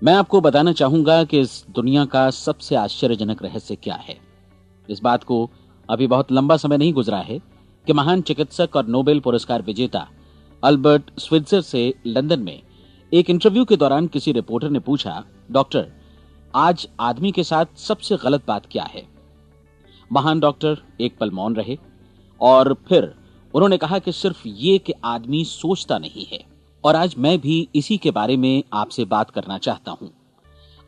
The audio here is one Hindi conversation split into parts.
मैं आपको बताना चाहूंगा कि इस दुनिया का सबसे आश्चर्यजनक रहस्य क्या है। इस बात को अभी बहुत लंबा समय नहीं गुजरा है कि महान चिकित्सक और नोबेल पुरस्कार विजेता अल्बर्ट स्विट्जर से लंदन में एक इंटरव्यू के दौरान किसी रिपोर्टर ने पूछा, डॉक्टर, आज आदमी के साथ सबसे गलत बात क्या है। महान डॉक्टर एक पल मौन रहे और फिर उन्होंने कहा कि सिर्फ ये कि आदमी सोचता नहीं है। और आज मैं भी इसी के बारे में आपसे बात करना चाहता हूं।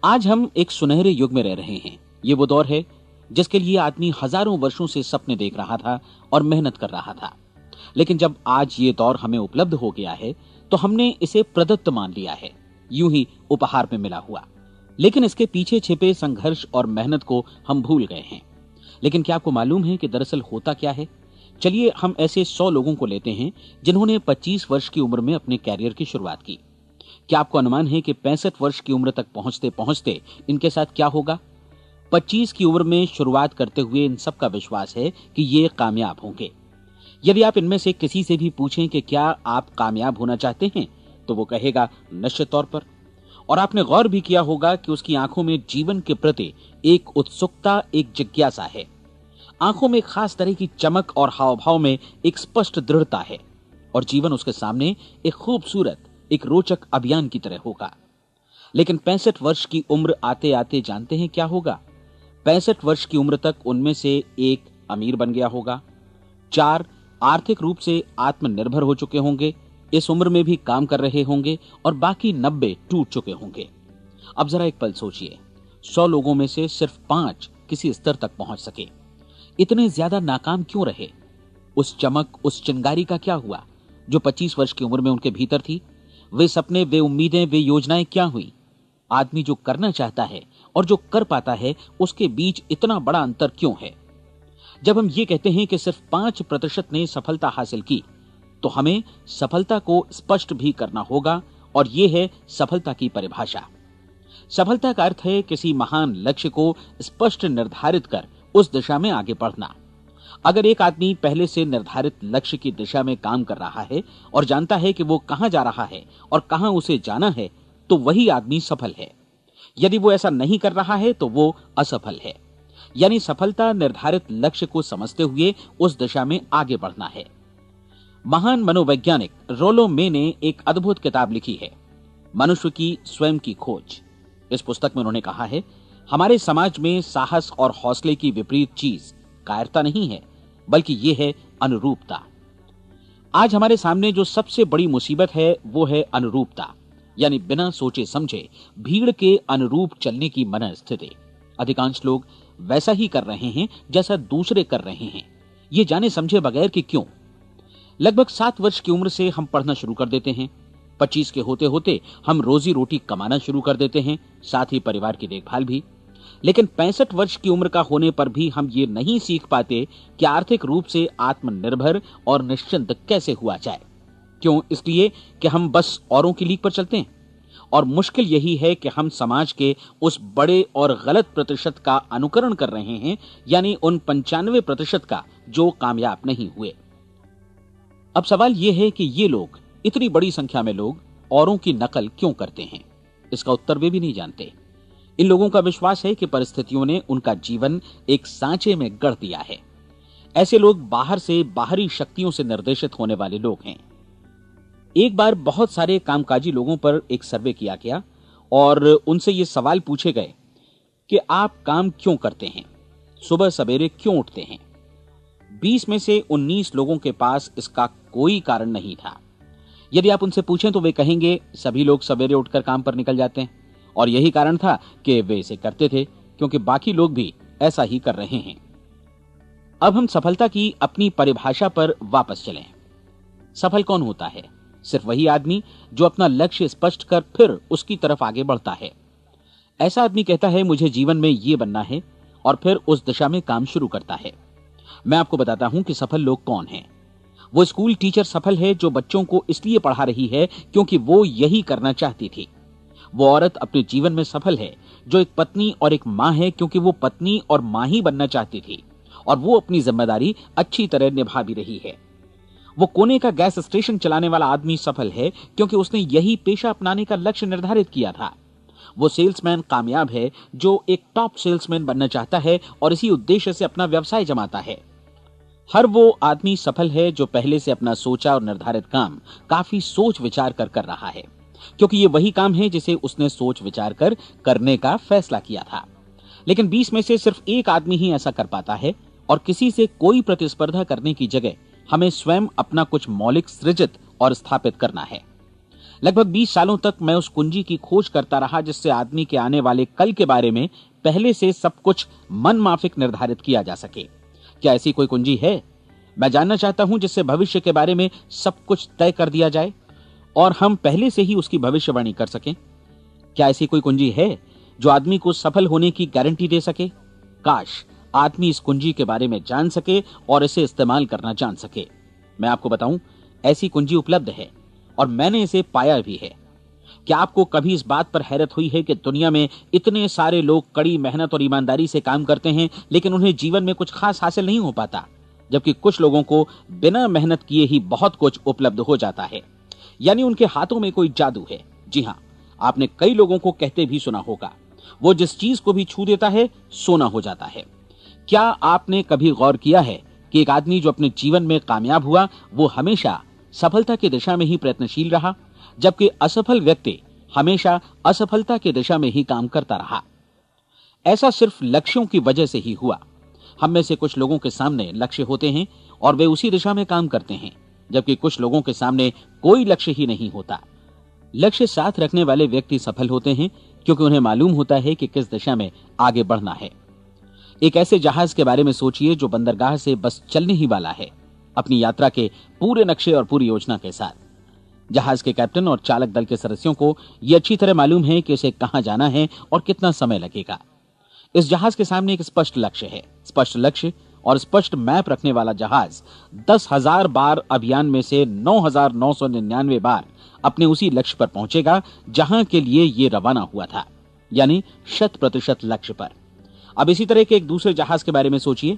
आज हम एक सुनहरे युग में रह रहे हैं। ये वो दौर है जिसके लिए आदमी हजारों वर्षों से सपने देख रहा था और मेहनत कर रहा था। लेकिन जब आज ये दौर हमें उपलब्ध हो गया है तो हमने इसे प्रदत्त मान लिया है, यूं ही उपहार में मिला हुआ। लेकिन इसके पीछे छिपे संघर्ष और मेहनत को हम भूल गए हैं। लेकिन क्या आपको मालूम है कि दरअसल होता क्या है? चलिए हम ऐसे 100 लोगों को लेते हैं जिन्होंने 25 वर्ष की उम्र में अपने कैरियर की शुरुआत की। क्या आपको अनुमान है कि 65 वर्ष की उम्र तक पहुंचते पहुंचते इनके साथ क्या होगा? 25 की उम्र में शुरुआत करते हुए इन सबका विश्वास है कि ये कामयाब होंगे। यदि आप इनमें से किसी से भी पूछें कि क्या आप कामयाब होना चाहते हैं, तो वो कहेगा निश्चित तौर पर। और आपने गौर भी किया होगा कि उसकी आंखों में जीवन के प्रति एक उत्सुकता, एक जिज्ञासा है। आंखों में खास तरह की चमक और हाव भाव में एक स्पष्ट दृढ़ता है और जीवन उसके सामने एक खूबसूरत, एक रोचक अभियान की तरह होगा। लेकिन 65 वर्ष की उम्र आते आते जानते हैं क्या होगा? 65 वर्ष की उम्र तक उनमें से एक अमीर बन गया होगा, 4 आर्थिक रूप से आत्मनिर्भर हो चुके होंगे, इस उम्र में भी काम कर रहे होंगे और बाकी 90 टूट चुके होंगे। अब जरा एक पल सोचिए, 100 लोगों में से सिर्फ 5 किसी स्तर तक पहुंच सके। इतने ज्यादा नाकाम क्यों रहे? उस चमक, उस चिंगारी का क्या हुआ जो 25 वर्ष की उम्र में उनके भीतर थी? वे सपने, वे उम्मीदें, वे योजनाएं क्या हुई? आदमी जो करना चाहता है और जो कर पाता है, उसके बीच इतना बड़ा अंतर क्यों है? जब हम ये कहते हैं कि सिर्फ 5% ने सफलता हासिल की, तो हमें सफलता को स्पष्ट भी करना होगा और यह है सफलता की परिभाषा। सफलता का अर्थ है किसी महान लक्ष्य को स्पष्ट निर्धारित कर उस दिशा में आगे बढ़ना। अगर एक आदमी पहले से निर्धारित लक्ष्य की दिशा में काम कर रहा है और जानता है कि वो कहां जा रहा है और कहां उसे जाना है, तो वही आदमी सफल है। यदि वो ऐसा नहीं कर रहा है तो वो असफल है। यानी सफलता निर्धारित लक्ष्य को समझते हुए उस दिशा में आगे बढ़ना है। महान मनोवैज्ञानिक रोलो मे ने एक अद्भुत किताब लिखी है, मनुष्य की स्वयं की खोज। इस पुस्तक में उन्होंने कहा है, हमारे समाज में साहस और हौसले की विपरीत चीज कायरता नहीं है, बल्कि यह है अनुरूपता। आज हमारे सामने जो सबसे बड़ी मुसीबत है वो है अनुरूपता, यानी बिना सोचे समझे भीड़ के अनुरूप चलने की मनस्थिति। अधिकांश लोग वैसा ही कर रहे हैं जैसा दूसरे कर रहे हैं, ये जाने समझे बगैर कि क्यों। लगभग 7 वर्ष की उम्र से हम पढ़ना शुरू कर देते हैं। 25 के होते होते हम रोजी रोटी कमाना शुरू कर देते हैं, साथ ही परिवार की देखभाल भी। लेकिन 65 वर्ष की उम्र का होने पर भी हम ये नहीं सीख पाते कि आर्थिक रूप से आत्मनिर्भर और निश्चिंत कैसे हुआ जाए। क्यों? इसलिए कि हम बस औरों की लीक पर चलते हैं। और मुश्किल यही है कि हम समाज के उस बड़े और गलत प्रतिशत का अनुकरण कर रहे हैं, यानी उन 95% का जो कामयाब नहीं हुए। अब सवाल यह है कि ये लोग, इतनी बड़ी संख्या में लोग, औरों की नकल क्यों करते हैं? इसका उत्तर वे भी नहीं जानते। इन लोगों का विश्वास है कि परिस्थितियों ने उनका जीवन एक सांचे में गढ़ दिया है। ऐसे लोग बाहर से बाहरी शक्तियों से निर्देशित होने वाले लोग हैं। एक बार बहुत सारे कामकाजी लोगों पर एक सर्वे किया गया और उनसे ये सवाल पूछे गए कि आप काम क्यों करते हैं, सुबह सवेरे क्यों उठते हैं। 20 में से 19 लोगों के पास इसका कोई कारण नहीं था। यदि आप उनसे पूछें तो वे कहेंगे सभी लोग सवेरे उठकर काम पर निकल जाते हैं और यही कारण था कि वे इसे करते थे क्योंकि बाकी लोग भी ऐसा ही कर रहे हैं। अब हम सफलता की अपनी परिभाषा पर वापस चलें। सफल कौन होता है? सिर्फ वही आदमी जो अपना लक्ष्य स्पष्ट कर फिर उसकी तरफ आगे बढ़ता है। ऐसा आदमी कहता है मुझे जीवन में ये बनना है और फिर उस दिशा में काम शुरू करता है। मैं आपको बताता हूं कि सफल लोग कौन हैं। वो स्कूल टीचर सफल है जो बच्चों को इसलिए पढ़ा रही है क्योंकि वो यही करना चाहती थी। वो औरत अपने जीवन में सफल है जो एक पत्नी और एक मां है क्योंकि वो पत्नी और मां ही बनना चाहती थी और वो अपनी जिम्मेदारी अच्छी तरह निभा भी रही है। वो कोने का गैस स्टेशन चलाने वाला आदमी सफल है क्योंकि उसने यही पेशा अपनाने का लक्ष्य निर्धारित किया था। वो सेल्समैन कामयाब है जो एक टॉप सेल्समैन बनना चाहता है और इसी उद्देश्य से अपना व्यवसाय जमाता है। हर वो आदमी सफल है जो पहले से अपना सोचा और निर्धारित काम काफी सोच विचार कर रहा है, क्योंकि ये वही काम है जिसे उसने सोच विचार कर करने का फैसला किया था। लेकिन 20 में से सिर्फ एक आदमी ही ऐसा कर पाता है, और किसी से कोई प्रतिस्पर्धा करने की जगह हमें स्वयं अपना कुछ मौलिक सृजित और स्थापित करना है। लगभग 20 सालों तक मैं उस कुंजी की खोज करता रहा जिससे आदमी के आने वाले कल के बारे में पहले से सब कुछ मन माफिक निर्धारित किया जा सके। क्या ऐसी कोई कुंजी है? मैं जानना चाहता हूं जिससे भविष्य के बारे में सब कुछ तय कर दिया जाए और हम पहले से ही उसकी भविष्यवाणी कर सकें। क्या ऐसी कोई कुंजी है जो आदमी को सफल होने की गारंटी दे सके? काश आदमी इस कुंजी के बारे में जान सके और इसे इस्तेमाल करना जान सके। मैं आपको बताऊं, ऐसी कुंजी उपलब्ध है और मैंने इसे पाया भी है। क्या आपको कभी इस बात पर हैरत हुई है कि दुनिया में इतने सारे लोग कड़ी मेहनत और ईमानदारी से काम करते हैं, लेकिन उन्हें जीवन में कुछ खास हासिल नहीं हो पाता, जबकि कुछ लोगों को बिना मेहनत किए ही बहुत कुछ उपलब्ध हो जाता है। यानी उनके हाथों में कोई जादू है। जी हां, आपने कई लोगों को कहते भी सुना होगा, वो जिस चीज को भी छू देता है सोना हो जाता है। क्या आपने कभी गौर किया है कि एक आदमी जो अपने जीवन में कामयाब हुआ वो हमेशा सफलता की दिशा में ही प्रयत्नशील रहा, जबकि असफल व्यक्ति हमेशा असफलता की दिशा में ही काम करता रहा? ऐसा सिर्फ लक्ष्यों की वजह से ही हुआ। हम में से कुछ लोगों के सामने लक्ष्य होते हैं और वे उसी दिशा में काम करते हैं, जबकि कुछ लोगों के सामने कोई लक्ष्य ही नहीं होता। लक्ष्य साथ रखने वाले व्यक्ति सफल होते हैं क्योंकि उन्हें मालूम होता है कि किस दिशा में आगे बढ़ना है। एक ऐसे जहाज के बारे में सोचिए जो बंदरगाह से बस चलने ही वाला है, अपनी यात्रा के पूरे नक्शे और पूरी योजना के साथ। जहाज के कैप्टन और चालक दल के सदस्यों को यह अच्छी तरह मालूम है कि उसे कहां जाना है और कितना समय लगेगा। इस जहाज के सामने एक स्पष्ट लक्ष्य है। स्पष्ट लक्ष्य और स्पष्ट मैप रखने वाला जहाज 10,000 बार अभियान में से 9,999 बार अपने उसी लक्ष्य पर पहुंचेगा जहां के लिए ये रवाना हुआ था, यानी 100% लक्ष्य पर। अब इसी तरह के एक दूसरे जहाज के बारे में सोचिए।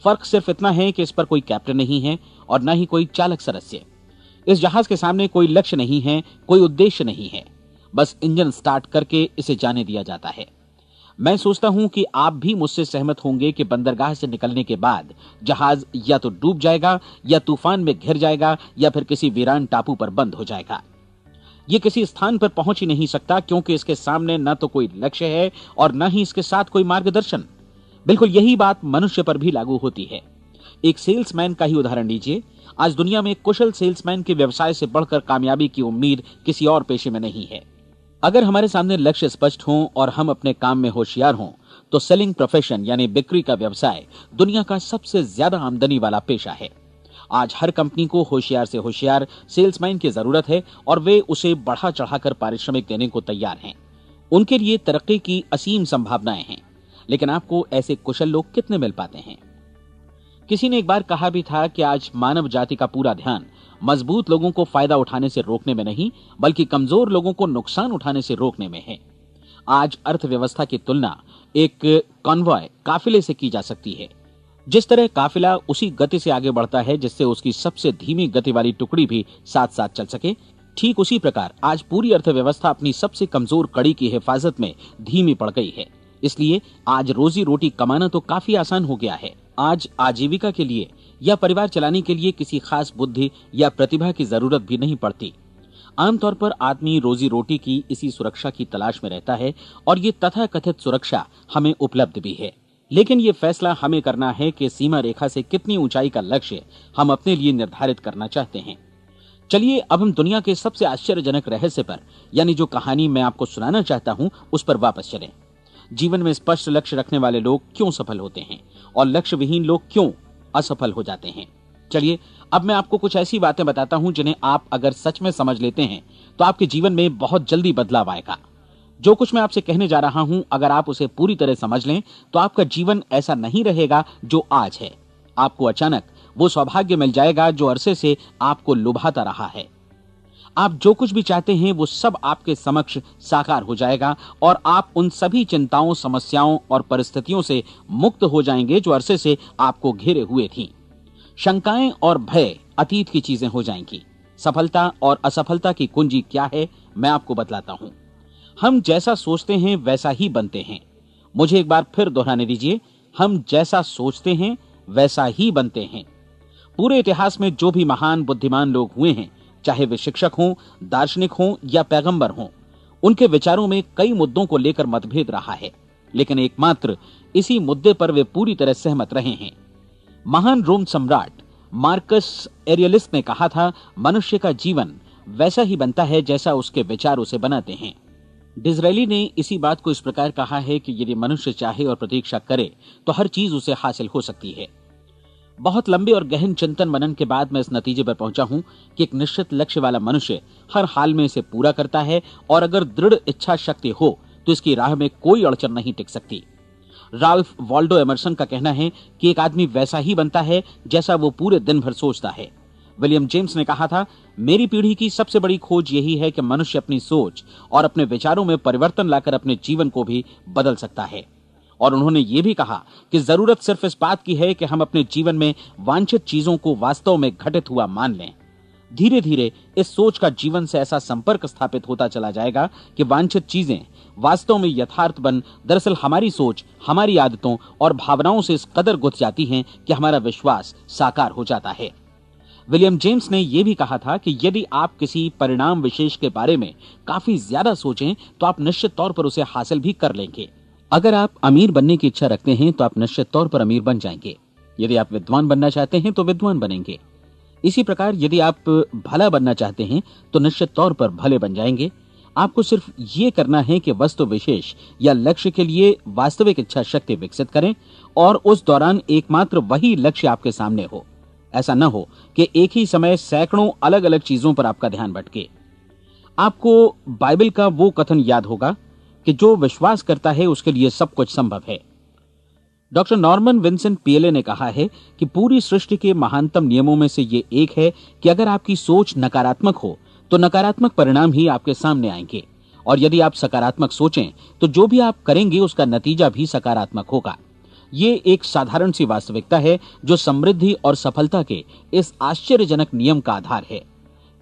फर्क सिर्फ इतना है कि इस पर कोई कैप्टन नहीं है और न ही कोई चालक सदस्य। इस जहाज के सामने कोई लक्ष्य नहीं है, कोई उद्देश्य नहीं है, बस इंजन स्टार्ट करके इसे जाने दिया जाता है। मैं सोचता हूं कि आप भी मुझसे सहमत होंगे कि बंदरगाह से निकलने के बाद जहाज या तो डूब जाएगा या तूफान में घिर जाएगा या फिर किसी वीरान टापू पर बंद हो जाएगा। ये किसी स्थान पर पहुंच ही नहीं सकता क्योंकि इसके सामने न तो कोई लक्ष्य है और न ही इसके साथ कोई मार्गदर्शन। बिल्कुल यही बात मनुष्य पर भी लागू होती है। एक सेल्समैन का ही उदाहरण लीजिए। आज दुनिया में कुशल सेल्समैन के व्यवसाय से बढ़कर कामयाबी की उम्मीद किसी और पेशे में नहीं है। अगर हमारे सामने लक्ष्य स्पष्ट हों और हम अपने काम में होशियार हों तो सेलिंग प्रोफेशन यानी बिक्री का व्यवसाय दुनिया का सबसे ज्यादा आमदनी वाला पेशा है। आज हर कंपनी को होशियार से होशियार सेल्समैन की जरूरत है और वे उसे बढ़ा चढ़ाकर पारिश्रमिक देने को तैयार हैं। उनके लिए तरक्की की असीम संभावनाएं हैं, लेकिन आपको ऐसे कुशल लोग कितने मिल पाते हैं? किसी ने एक बार कहा भी था कि आज मानव जाति का पूरा ध्यान मजबूत लोगों को फायदा उठाने से रोकने में नहीं, बल्कि कमजोर लोगों को नुकसान उठाने से रोकने में है। आज अर्थव्यवस्था की तुलना एक कॉन्वॉय काफिले से की जा सकती है। जिस तरह काफिला उसी गति से आगे बढ़ता है जिससे उसकी सबसे धीमी गति वाली टुकड़ी भी साथ साथ चल सके, ठीक उसी प्रकार आज पूरी अर्थव्यवस्था अपनी सबसे कमजोर कड़ी की हिफाजत में धीमी पड़ गई है। इसलिए आज रोजी रोटी कमाना तो काफी आसान हो गया है। आज आजीविका के लिए या परिवार चलाने के लिए किसी खास बुद्धि या प्रतिभा की जरूरत भी नहीं पड़ती। आमतौर पर आदमी रोजी रोटी की इसी सुरक्षा की तलाश में रहता है और ये तथाकथित सुरक्षा हमें उपलब्ध भी है। लेकिन ये फैसला हमें करना है कि सीमा रेखा से कितनी ऊंचाई का लक्ष्य हम अपने लिए निर्धारित करना चाहते हैं। चलिए अब हम दुनिया के सबसे आश्चर्यजनक रहस्य पर, यानी जो कहानी मैं आपको सुनाना चाहता हूं, उस पर वापस चलें। जीवन में स्पष्ट लक्ष्य रखने वाले लोग क्यों सफल होते हैं और लक्ष्य विहीन लोग क्यों असफल हो जाते हैं? चलिए अब मैं आपको कुछ ऐसी बातें बताता हूं जिन्हें आप अगर सच में समझ लेते हैं तो आपके जीवन में बहुत जल्दी बदलाव आएगा। जो कुछ मैं आपसे कहने जा रहा हूं, अगर आप उसे पूरी तरह समझ लें तो आपका जीवन ऐसा नहीं रहेगा जो आज है। आपको अचानक वो सौभाग्य मिल जाएगा जो अरसे से आपको लुभाता रहा है। आप जो कुछ भी चाहते हैं वो सब आपके समक्ष साकार हो जाएगा और आप उन सभी चिंताओं, समस्याओं और परिस्थितियों से मुक्त हो जाएंगे जो अरसे से आपको घेरे हुए थीं। शंकाएं और भय अतीत की चीजें हो जाएंगी। सफलता और असफलता की कुंजी क्या है, मैं आपको बतलाता हूं। हम जैसा सोचते हैं वैसा ही बनते हैं। मुझे एक बार फिर दोहराने दीजिए, हम जैसा सोचते हैं वैसा ही बनते हैं। पूरे इतिहास में जो भी महान बुद्धिमान लोग हुए हैं, चाहे वे शिक्षक हों, दार्शनिक हों या पैगंबर हों, उनके विचारों में कई मुद्दों को लेकर मतभेद रहा है, लेकिन एकमात्र इसी मुद्दे पर वे पूरी तरह सहमत रहे हैं। महान रोम सम्राट मार्कस एरियलिस ने कहा था, मनुष्य का जीवन वैसा ही बनता है जैसा उसके विचार उसे बनाते हैं। डिज़रायली ने इसी बात को इस प्रकार कहा है कि यदि मनुष्य चाहे और प्रतीक्षा करे तो हर चीज उसे हासिल हो सकती है। बहुत लंबे और गहन चिंतन मनन के बाद मैं इस नतीजे पर पहुंचा हूं कि एक निश्चित लक्ष्य वाला मनुष्य हर हाल में इसे पूरा करता है, और अगर दृढ़ इच्छा शक्ति हो तो इसकी राह में कोई अड़चन नहीं टिक सकती। राल्फ वॉल्डो एमर्सन का कहना है कि एक आदमी वैसा ही बनता है जैसा वो पूरे दिन भर सोचता है। विलियम जेम्स ने कहा था, मेरी पीढ़ी की सबसे बड़ी खोज यही है कि मनुष्य अपनी सोच और अपने विचारों में परिवर्तन लाकर अपने जीवन को भी बदल सकता है। और उन्होंने ये भी कहा कि जरूरत सिर्फ इस बात की है कि हम अपने जीवन में वांछित चीजों को वास्तव में घटित हुआ मान लें। धीरे धीरे इस सोच का जीवन से ऐसा संपर्क स्थापित होता चला जाएगा कि वांछित चीजें वास्तव में यथार्थ बन दरअसल हमारी सोच, हमारी आदतों और भावनाओं से इस कदर गुथ जाती हैं कि हमारा विश्वास साकार हो जाता है। विलियम जेम्स ने यह भी कहा था कि यदि आप किसी परिणाम विशेष के बारे में काफी ज्यादा सोचें तो आप निश्चित तौर पर उसे हासिल भी कर लेंगे। अगर आप अमीर बनने की इच्छा रखते हैं तो आप निश्चित तौर पर अमीर बन जाएंगे। यदि आप विद्वान बनना चाहते हैं तो विद्वान बनेंगे। इसी प्रकार यदि आप भला बनना चाहते हैं तो निश्चित तौर पर भले बन जाएंगे। आपको सिर्फ ये करना है कि वस्तु विशेष या लक्ष्य के लिए वास्तविक इच्छा शक्ति विकसित करें, और उस दौरान एकमात्र वही लक्ष्य आपके सामने हो। ऐसा न हो कि एक ही समय सैकड़ों अलग अलग चीजों पर आपका ध्यान भटके। आपको बाइबल का वो कथन याद होगा कि जो विश्वास करता है उसके लिए सब कुछ संभव है। डॉक्टर नॉर्मन विंसेंट पीएले ने कहा है कि पूरी सृष्टि के महानतम नियमों में से ये एक है कि अगर आपकी सोच नकारात्मक हो तो नकारात्मक परिणाम ही आपके सामने आएंगे, और यदि आप सकारात्मक सोचें तो जो भी आप करेंगे उसका नतीजा भी सकारात्मक होगा। ये एक साधारण सी वास्तविकता है जो समृद्धि और सफलता के इस आश्चर्यजनक नियम का आधार है।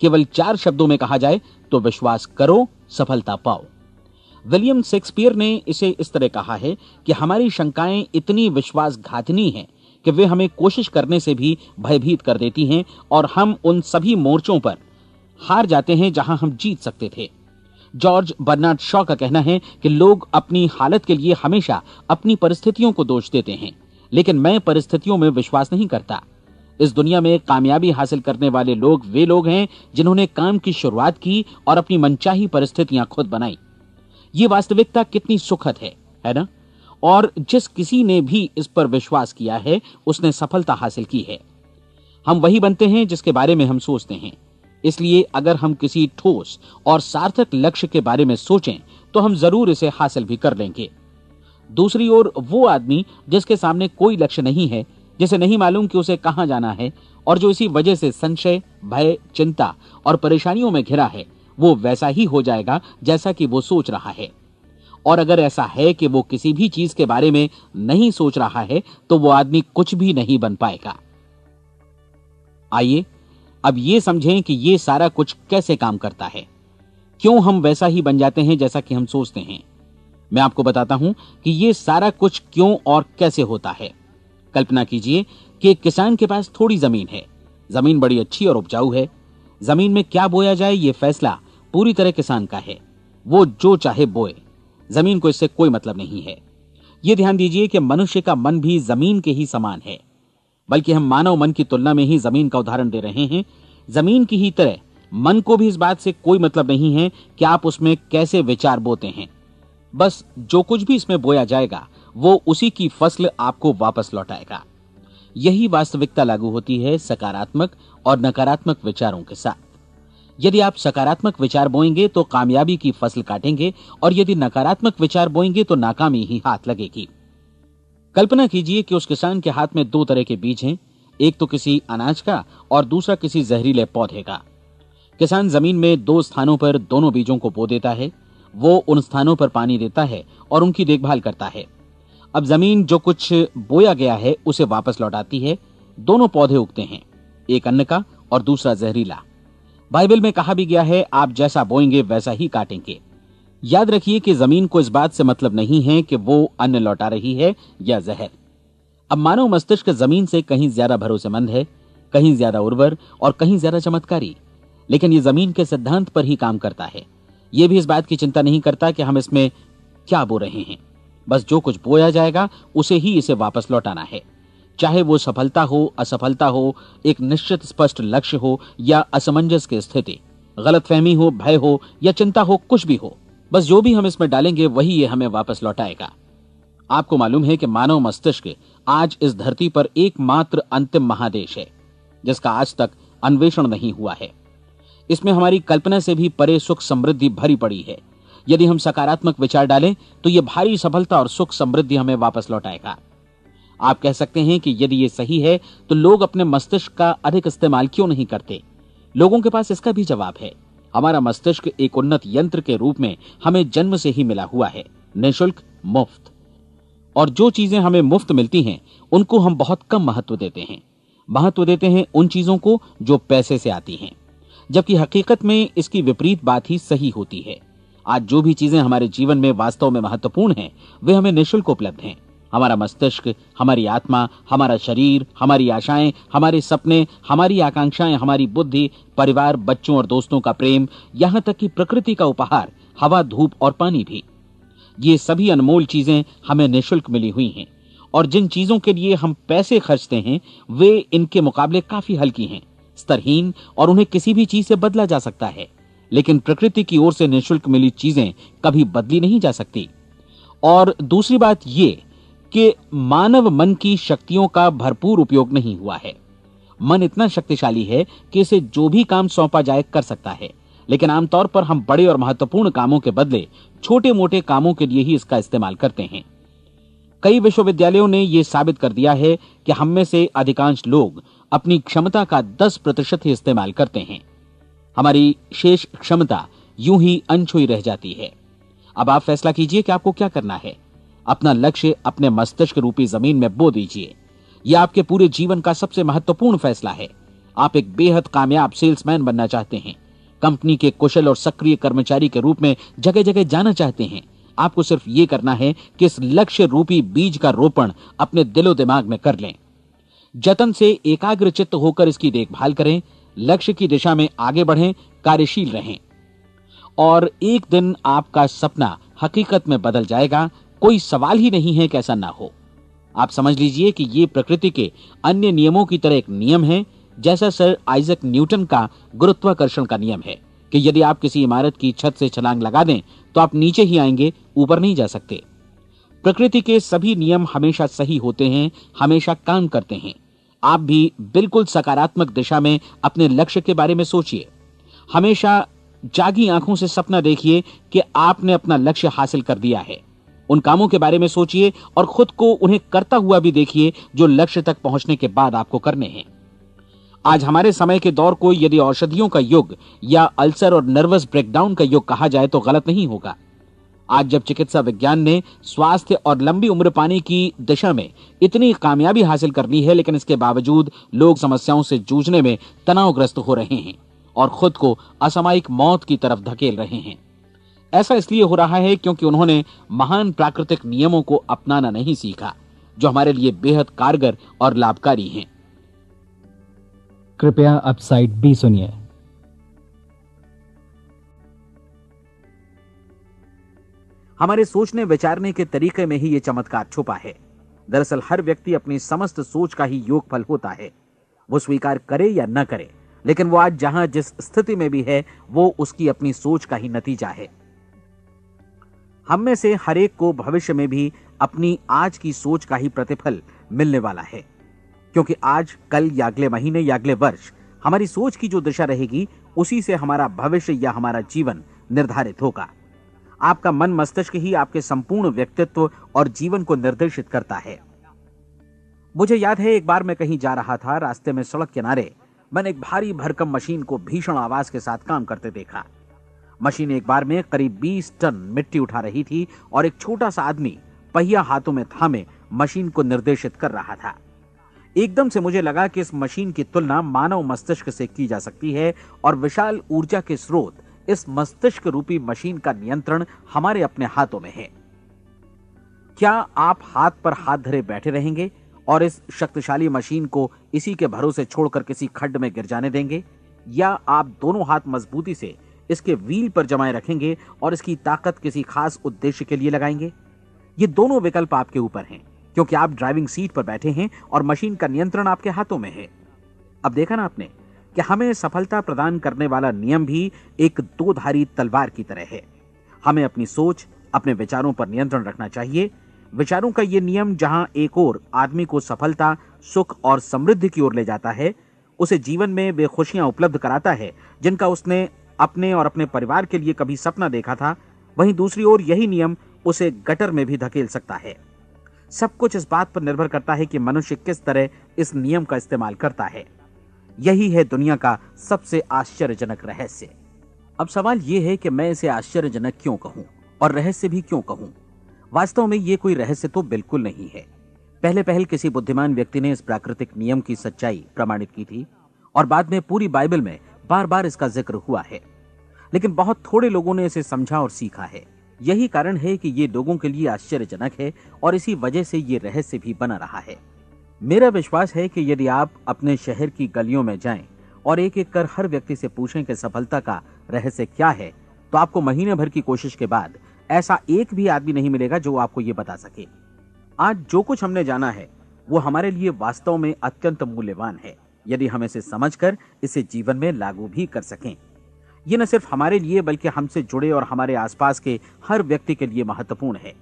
केवल 4 शब्दों में कहा जाए तो विश्वास करो, सफलता पाओ। विलियम शेक्सपियर ने इसे इस तरह कहा है कि हमारी शंकाएं इतनी विश्वासघातिनी हैं कि वे हमें कोशिश करने से भी भयभीत कर देती हैं, और हम उन सभी मोर्चों पर हार जाते हैं जहां हम जीत सकते थे। जॉर्ज बर्नार्ड शॉ का कहना है कि लोग अपनी हालत के लिए हमेशा अपनी परिस्थितियों को दोष देते हैं, लेकिन मैं परिस्थितियों में विश्वास नहीं करता। इस दुनिया में कामयाबी हासिल करने वाले लोग वे लोग हैं जिन्होंने काम की शुरुआत की और अपनी मनचाही परिस्थितियां खुद बनाई। ये वास्तविकता कितनी सुखद है ना? और जिस किसी ने भी इस पर विश्वास किया है उसने सफलता हासिल की है। हम वही बनते हैं जिसके बारे में हम सोचते हैं। इसलिए अगर हम किसी ठोस और सार्थक लक्ष्य के बारे में सोचें तो हम जरूर इसे हासिल भी कर लेंगे। दूसरी ओर वो आदमी जिसके सामने कोई लक्ष्य नहीं है, जिसे नहीं मालूम कि उसे कहां जाना है, और जो इसी वजह से संशय, भय, चिंता और परेशानियों में घिरा है, वो वैसा ही हो जाएगा जैसा कि वो सोच रहा है। और अगर ऐसा है कि वो किसी भी चीज के बारे में नहीं सोच रहा है तो वो आदमी कुछ भी नहीं बन पाएगा। आइए अब ये समझें कि ये सारा कुछ कैसे काम करता है, क्यों हम वैसा ही बन जाते हैं जैसा कि हम सोचते हैं। मैं आपको बताता हूं कि ये सारा कुछ क्यों और कैसे होता है। कल्पना कीजिए कि एक किसान के पास थोड़ी जमीन है। जमीन बड़ी अच्छी और उपजाऊ है। जमीन में क्या बोया जाए ये फैसला पूरी तरह किसान का है। वो जो चाहे बोए, जमीन को इससे कोई मतलब नहीं है। ये ध्यान दीजिए कि मनुष्य का मन भी जमीन के ही समान है, बल्कि हम मानव मन की तुलना में ही जमीन का उदाहरण दे रहे हैं। जमीन की ही तरह मन को भी इस बात से कोई मतलब नहीं है कि आप उसमें कैसे विचार बोते हैं। बस जो कुछ भी इसमें बोया जाएगा वो उसी की फसल आपको वापस लौटाएगा। यही वास्तविकता लागू होती है सकारात्मक और नकारात्मक विचारों के साथ। यदि आप सकारात्मक विचार बोएंगे तो कामयाबी की फसल काटेंगे, और यदि नकारात्मक विचार बोएंगे तो नाकामी ही हाथ लगेगी। कल्पना कीजिए कि उस किसान के हाथ में 2 तरह के बीज हैं, एक तो किसी अनाज का और दूसरा किसी जहरीले पौधे का। किसान जमीन में 2 स्थानों पर दोनों बीजों को बो देता है। वो उन स्थानों पर पानी देता है और उनकी देखभाल करता है। अब जमीन जो कुछ बोया गया है उसे वापस लौटाती है। दोनों पौधे उगते हैं, एक अन्न का और दूसरा जहरीला। बाइबल में कहा भी गया है, आप जैसा बोएंगे वैसा ही काटेंगे। याद रखिए कि जमीन को इस बात से मतलब नहीं है कि वो अन्न लौटा रही है या जहर। अब मानव मस्तिष्क जमीन से कहीं ज्यादा भरोसेमंद है, कहीं ज्यादा उर्वर और कहीं ज्यादा चमत्कारी, लेकिन ये जमीन के सिद्धांत पर ही काम करता है। ये भी इस बात की चिंता नहीं करता कि हम इसमें क्या बो रहे हैं। बस जो कुछ बोया जाएगा उसे ही इसे वापस लौटाना है, चाहे वो सफलता हो, असफलता हो, एक निश्चित स्पष्ट लक्ष्य हो या असमंजस की स्थिति, गलतफहमी हो, भय हो या चिंता हो, कुछ भी हो। बस जो भी हम इसमें डालेंगे वही ये हमें वापस लौटाएगा। आपको मालूम है कि मानव मस्तिष्क आज इस धरती पर एकमात्र अंतिम महादेश है जिसका आज तक अन्वेषण नहीं हुआ है। इसमें हमारी कल्पना से भी परे सुख समृद्धि भरी पड़ी है। यदि हम सकारात्मक विचार डालें तो यह भारी सफलता और सुख समृद्धि हमें वापस लौटाएगा। आप कह सकते हैं कि यदि ये सही है तो लोग अपने मस्तिष्क का अधिक इस्तेमाल क्यों नहीं करते? लोगों के पास इसका भी जवाब है। हमारा मस्तिष्क एक उन्नत यंत्र के रूप में हमें जन्म से ही मिला हुआ है, निःशुल्क, मुफ्त। और जो चीजें हमें मुफ्त मिलती हैं उनको हम बहुत कम महत्व देते हैं। महत्व देते हैं उन चीजों को जो पैसे से आती हैं, जबकि हकीकत में इसकी विपरीत बात ही सही होती है। आज जो भी चीजें हमारे जीवन में वास्तव में महत्वपूर्ण हैं वे हमें निःशुल्क उपलब्ध हैं। हमारा मस्तिष्क, हमारी आत्मा, हमारा शरीर, हमारी आशाएं, हमारे सपने, हमारी आकांक्षाएं, हमारी बुद्धि, परिवार, बच्चों और दोस्तों का प्रेम, यहां तक कि प्रकृति का उपहार, हवा, धूप और पानी भी। ये सभी अनमोल चीजें हमें निःशुल्क मिली हुई हैं, और जिन चीजों के लिए हम पैसे खर्चते हैं वे इनके मुकाबले काफी हल्की हैं, स्तरहीन, और उन्हें किसी भी चीज से बदला जा सकता है। लेकिन प्रकृति की ओर से निःशुल्क मिली चीजें कभी बदली नहीं जा सकती। और दूसरी बात ये कि मानव मन की शक्तियों का भरपूर उपयोग नहीं हुआ है। मन इतना शक्तिशाली है कि इसे जो भी काम सौंपा जाए कर सकता है, लेकिन आमतौर पर हम बड़े और महत्वपूर्ण कामों के बदले छोटे मोटे कामों के लिए ही इसका इस्तेमाल करते हैं। कई विश्वविद्यालयों ने यह साबित कर दिया है कि हम में से अधिकांश लोग अपनी क्षमता का 10% ही इस्तेमाल करते हैं। हमारी शेष क्षमता यूं ही अनछुई रह जाती है। अब आप फैसला कीजिए कि आपको क्या करना है। अपना लक्ष्य अपने मस्तिष्क रूपी जमीन में बो दीजिए। यह आपके पूरे जीवन का सबसे महत्वपूर्ण फैसला है। आप एक बेहद कामयाब सेल्समैन बनना चाहते हैं, कंपनी के कुशल और सक्रिय कर्मचारी के रूप में जगह जगह जाना चाहते हैं। आपको सिर्फ ये करना है कि इस लक्ष्य रूपी बीज का रोपण अपने दिलो दिमाग में कर लें। जतन से एकाग्रचित्त होकर इसकी देखभाल करें, लक्ष्य की दिशा में आगे बढ़ें, कार्यशील रहें, और एक दिन आपका सपना हकीकत में बदल जाएगा। कोई सवाल ही नहीं है कि ऐसा ना हो। आप समझ लीजिए कि ये प्रकृति के अन्य नियमों की तरह एक नियम है, जैसा सर आइजक न्यूटन का गुरुत्वाकर्षण का नियम है कि यदि आप किसी इमारत की छत से छलांग लगा दें तो आप नीचे ही आएंगे, ऊपर नहीं जा सकते। प्रकृति के सभी नियम हमेशा सही होते हैं, हमेशा काम करते हैं। आप भी बिल्कुल सकारात्मक दिशा में अपने लक्ष्य के बारे में सोचिए। हमेशा जागी आंखों से सपना देखिए कि आपने अपना लक्ष्य हासिल कर दिया है। उन कामों के बारे में सोचिए और खुद को उन्हें करता हुआ भी देखिए जो लक्ष्य तक पहुंचने के बाद आपको करने हैं। आज हमारे समय के दौर को यदि औषधियों का युग या अल्सर और नर्वस ब्रेकडाउन का युग कहा जाए तो गलत नहीं होगा। आज जब चिकित्सा विज्ञान ने स्वास्थ्य और लंबी उम्र पाने की दिशा में इतनी कामयाबी हासिल कर ली है, लेकिन इसके बावजूद लोग समस्याओं से जूझने में तनावग्रस्त हो रहे हैं और खुद को असामयिक मौत की तरफ धकेल रहे हैं। ऐसा इसलिए हो रहा है क्योंकि उन्होंने महान प्राकृतिक नियमों को अपनाना नहीं सीखा, जो हमारे लिए बेहद कारगर और लाभकारी हैं। कृपया अब साइड बी सुनिए। हमारे सोचने विचारने के तरीके में ही ये चमत्कार छुपा है। दरअसल हर व्यक्ति अपनी समस्त सोच का ही योगफल होता है। वो स्वीकार करे या न करे, लेकिन वो आज जहां जिस स्थिति में भी है वो उसकी अपनी सोच का ही नतीजा है। हम में से हर एक को भविष्य में भी अपनी आज की सोच का ही प्रतिफल मिलने वाला है, क्योंकि आज, कल या अगले महीने या अगले वर्ष हमारी सोच की जो दिशा रहेगी उसी से हमारा भविष्य या हमारा जीवन निर्धारित होगा। आपका मन मस्तिष्क ही आपके संपूर्ण व्यक्तित्व और जीवन को निर्देशित करता है। मुझे याद है एक बार मैं कहीं जा रहा था, रास्ते में सड़क किनारे मैंने एक भारी भरकम मशीन को भीषण आवाज के साथ काम करते देखा। मशीन एक बार में करीब 20 टन मिट्टी उठा रही थी और एक छोटा सा आदमी पहिया हाथों में थामे मशीन को निर्देशित कर रहा था। एकदम से मुझे लगा कि इस मशीन की तुलना मानव मस्तिष्क से की जा सकती है और विशाल ऊर्जा के स्रोत इस मस्तिष्क रूपी मशीन का नियंत्रण हमारे अपने हाथों में है। क्या आप हाथ पर हाथ धरे बैठे रहेंगे और इस शक्तिशाली मशीन को इसी के भरोसे छोड़कर किसी खड्ड में गिर जाने देंगे, या आप दोनों हाथ मजबूती से इसके व्हील पर जमाए रखेंगे और इसकी ताकत किसी खास उद्देश्य के लिए लगाएंगे? ये दोनों विकल्प आपके ऊपर हैं, क्योंकि आप ड्राइविंग सीट पर बैठे हैं और मशीन का नियंत्रण आपके हाथों में है। अब देखा ना आपने कि हमें सफलता प्रदान करने वाला नियम भी एक दो-धारी तलवार की तरह है। हमें अपनी सोच, अपने विचारों पर नियंत्रण रखना चाहिए। विचारों का ये नियम जहां एक ओर आदमी को सफलता, सुख और समृद्धि की ओर ले जाता है, उसे जीवन में वे खुशियां उपलब्ध कराता है जिनका उसने अपने और अपने परिवार के लिए कभी सपना देखा था, वहीं दूसरी ओर यही नियम उसे गटर में भी धकेल सकता है। सब कुछ इस बात पर निर्भर करता है कि मनुष्य किस तरह इस नियम का इस्तेमाल करता है। यही है दुनिया का सबसे आश्चर्यजनक रहस्य। अब सवाल यह है कि मैं इसे आश्चर्यजनक क्यों कहूं और रहस्य भी क्यों कहूं? वास्तव में यह कोई रहस्य तो बिल्कुल नहीं है। पहले पहल किसी बुद्धिमान व्यक्ति ने इस प्राकृतिक नियम की सच्चाई प्रमाणित की थी और बाद में पूरी बाइबल में बार बार इसका जिक्र हुआ है, लेकिन बहुत थोड़े लोगों ने इसे समझा और सीखा है। यही कारण है कि ये लोगों के लिए आश्चर्यजनक है और इसी वजह से ये रहस्य भी बना रहा है। मेरा विश्वास है कि यदि आप अपने शहर की गलियों में जाएं और एक एक कर हर व्यक्ति से पूछें कि सफलता का रहस्य क्या है, तो आपको महीने भर की कोशिश के बाद ऐसा एक भी आदमी नहीं मिलेगा जो आपको ये बता सके। आज जो कुछ हमने जाना है वो हमारे लिए वास्तव में अत्यंत मूल्यवान है, यदि हम इसे समझकर इसे जीवन में लागू भी कर सकें। ये न सिर्फ हमारे लिए बल्कि हमसे जुड़े और हमारे आसपास के हर व्यक्ति के लिए महत्वपूर्ण है।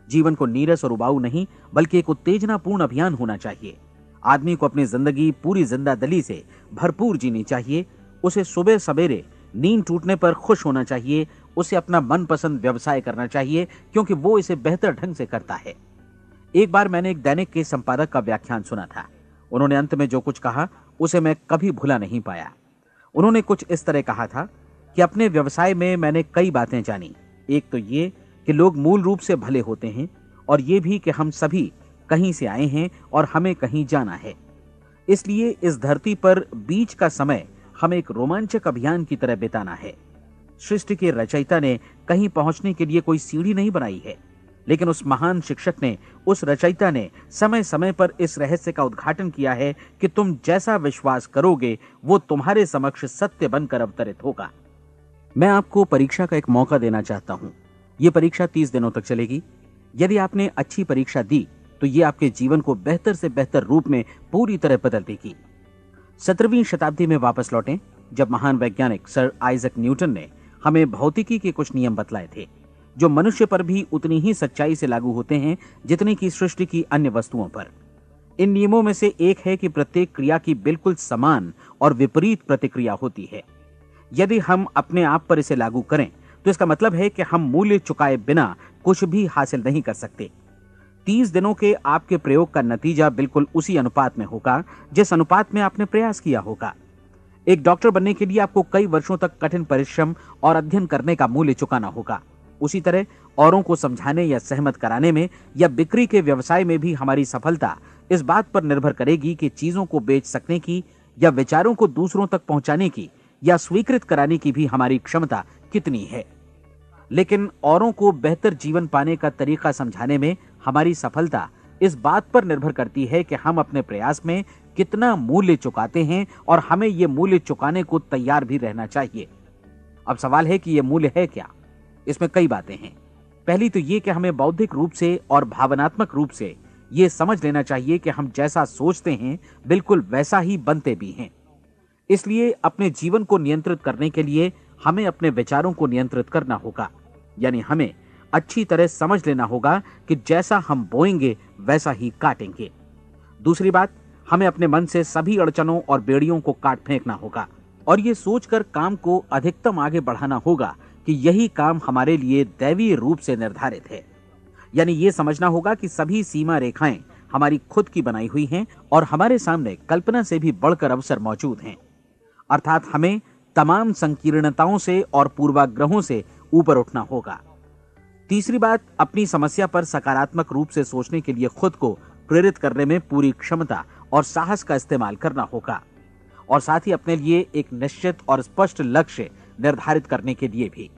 जीवन को नीरस और उबाऊ नहीं बल्कि एक उत्तेजनापूर्ण अभियान होना चाहिए। आदमी को अपनी जिंदगी पूरी जिंदादिली से भरपूर जीनी चाहिए। उसे सुबह सवेरे नींद टूटने पर खुश होना चाहिए। उसे अपना मनपसंद व्यवसाय करना चाहिए क्योंकि वो इसे बेहतर ढंग से करता है। एक बार मैंने एक दैनिक के संपादक का व्याख्यान सुना था। उन्होंने अंत में जो कुछ कहा उसे मैं कभी भुला नहीं पाया। उन्होंने कुछ इस तरह कहा था कि अपने व्यवसाय में मैंने कई बातें जानी। एक तो ये कि लोग मूल रूप से भले होते हैं और ये भी कि हम सभी कहीं से आए हैं और हमें कहीं जाना है। इसलिए इस धरती पर बीच का समय हमें एक रोमांचक अभियान की तरह बिताना है। सृष्टि के रचयिता ने कहीं पहुंचने के लिए कोई सीढ़ी नहीं बनाई है, लेकिन उस महान शिक्षक ने, उस रचयिता ने समय समय पर इस रहस्य का उद्घाटन किया है कि तुम जैसा विश्वास करोगे वो तुम्हारे समक्ष सत्य बनकर अवतरित होगा। मैं आपको परीक्षा का एक मौका देना चाहता हूं। यह परीक्षा 30 दिनों तक चलेगी। यदि आपने अच्छी परीक्षा दी तो ये आपके जीवन को बेहतर से बेहतर रूप में पूरी तरह बदल देगी। 17वीं शताब्दी में वापस लौटें, जब महान वैज्ञानिक सर आइजक न्यूटन ने हमें भौतिकी के कुछ नियम बतलाए थे, जो मनुष्य पर भी उतनी ही सच्चाई से लागू होते हैं जितनी की सृष्टि की अन्य वस्तुओं पर। इन नियमों में से एक है कि प्रत्येक क्रिया की बिल्कुल समान और विपरीत प्रतिक्रिया होती है। यदि हम अपने आप पर इसे लागू करें तो इसका मतलब है कि हम मूल्य चुकाए बिना कुछ भी हासिल नहीं कर सकते। 30 दिनों के आपके प्रयोग का नतीजा बिल्कुल उसी अनुपात में होगा जिस अनुपात में आपने प्रयास किया होगा। एक डॉक्टर बनने के लिए आपको कई वर्षों तक कठिन परिश्रम और अध्ययन करने का मूल्य चुकाना होगा। उसी तरह औरों को समझाने या सहमत कराने में या बिक्री के व्यवसाय में भी हमारी सफलता इस बात पर निर्भर करेगी कि चीजों को बेच सकने की या विचारों को दूसरों तक पहुंचाने की या स्वीकृत कराने की भी हमारी क्षमता कितनी है। लेकिन औरों को बेहतर जीवन पाने का तरीका समझाने में हमारी सफलता इस बात पर निर्भर करती है कि हम अपने प्रयास में कितना मूल्य चुकाते हैं और हमें यह मूल्य चुकाने को तैयार भी रहना चाहिए। अब सवाल है कि यह मूल्य है क्या? इसमें कई बातें हैं। पहली तो यह कि हमें बौद्धिक रूप से और भावनात्मक रूप से यह समझ लेना चाहिए कि हम जैसा सोचते हैं बिल्कुल वैसा ही बनते भी हैं। इसलिए अपने जीवन को नियंत्रित करने के लिए हमें अपने विचारों को नियंत्रित करना होगा। यानी हमें अच्छी तरह समझ लेना होगा कि जैसा हम बोएंगे वैसा ही काटेंगे। दूसरी बात, हमें अपने मन से सभी अड़चनों और बेड़ियों को काट फेंकना होगा और ये सोचकर काम को अधिकतम आगे बढ़ाना होगा कि यही काम हमारे लिए दैवीय रूप से निर्धारित है। यानी ये समझना होगा कि सभी सीमा रेखाएं हमारी खुद की बनाई हुई हैं और हमारे सामने कल्पना से भी बढ़कर अवसर मौजूद हैं। अर्थात हमें तमाम संकीर्णताओं से और पूर्वाग्रहों से ऊपर उठना होगा। तीसरी बात, अपनी समस्या पर सकारात्मक रूप से सोचने के लिए खुद को प्रेरित करने में पूरी क्षमता और साहस का इस्तेमाल करना होगा और साथ ही अपने लिए एक निश्चित और स्पष्ट लक्ष्य निर्धारित करने के लिए भी।